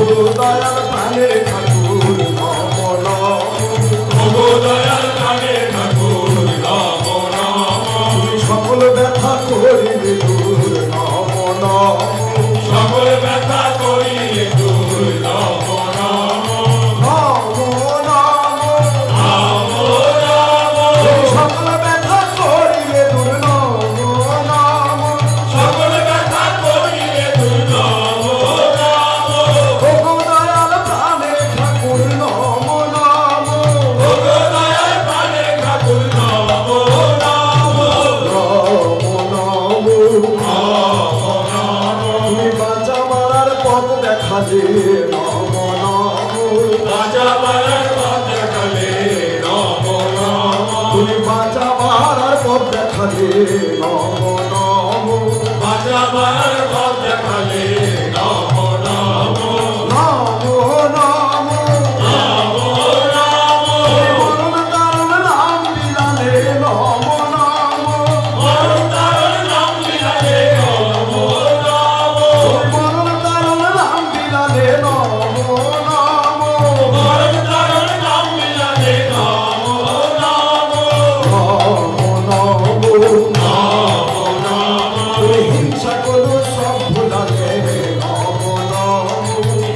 দয়াল প্রাণের ঠাকুর নম নম দয়াল প্রাণের ঠাকুর নম নম সকল ব্যথা করিলে দূর নম নম সকল ব্যথা করিলে দূর নম নম নম নম সকল ব্যথা করিলে দূর নম নম সকল ব্যথা করিলে দূর নম দয়াল প্রাণের ঠাকুর নম নম দয়াল প্রাণের ঠাকুর নম নম তুমি বাঁচা মারার পথ দেখালে নম নম রাজা মারার পথ দেখালে নম নম তুমি বাঁচা মারার পথ দেখালে নম নম রাজা মারার পথ দেখালে নম নম নম নম মরণ কারণ নাম বিলালে নম নম মরণ কারণ নাম বিলালে নম নম মরণ কারণ নাম বিলালে নম নম মরণ কারণ নাম বিলালে নম নম তুমি হিংসা করো সব ভুলালে নম নম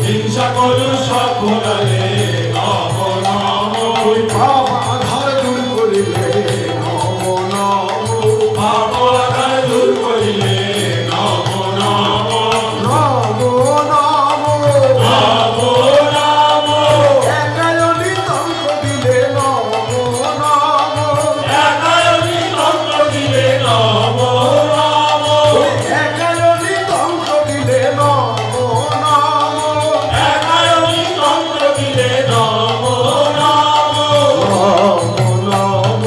হিংসা করু সব ভোলালে নম নম তুমি পাপ আধার দূর করিলে নম নম পাপ আধার দূর করিলে নম নম নম নম নম নম একায়নি তন্ত্র দিলে নম নম একায়নি তন্ত্র দিলে নম নম একায়নি তন্ত্র দিলে নম নম একায়নি তন্ত্র দিলে নম নম নম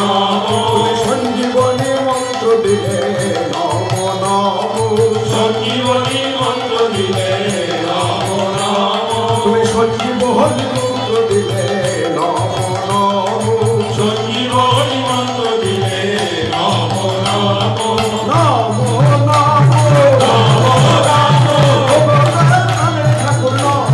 নম সঞ্জীবনী মন্ত্র দিলে নম নম সঞ্জীবনী মন্ত্র দিলে নম নম তুমি সঞ্জীবনী মন্ত্র দিলে নম নম সঞ্জীবনী মন্ত্র দিলে নম নম নম নম ঠাকুর নম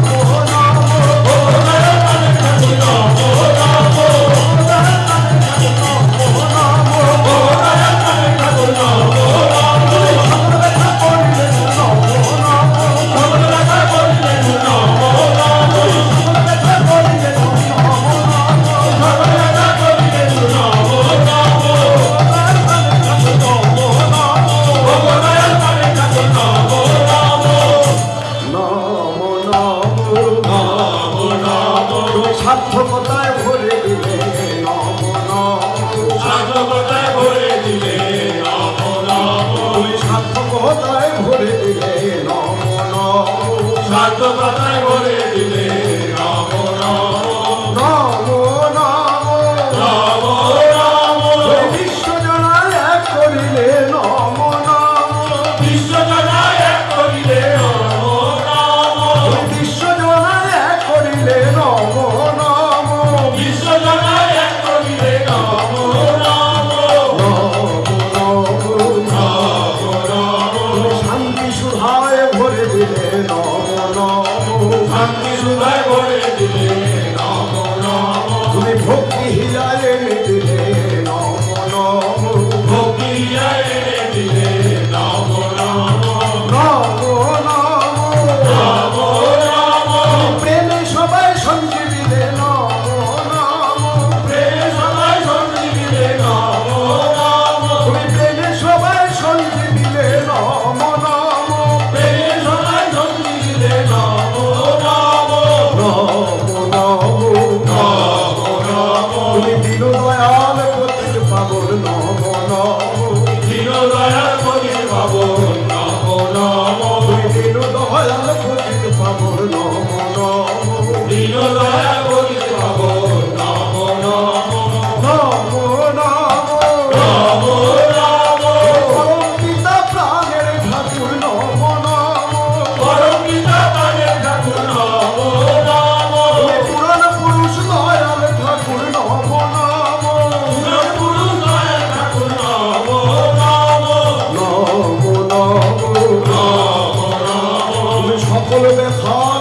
নম সার্থকতায় ভরে দিলে নম নম সাধকতায় ভরে দিলে নম নম তুমি সার্থকতায় ভরে দিলে নম নম সাধকতায় ভরে দিলে নম নম নম নম নম নম বিশ্বজনায় এক করিলে নম নম বিশ্বজনায় এক করিলে নম নম বিশ্বজনায় এক করিলে নম নম বিশ্বজনায় এক করিলে নম নম শান্তি সুধায় ভরে দিলে নম নম সকল ব্যথা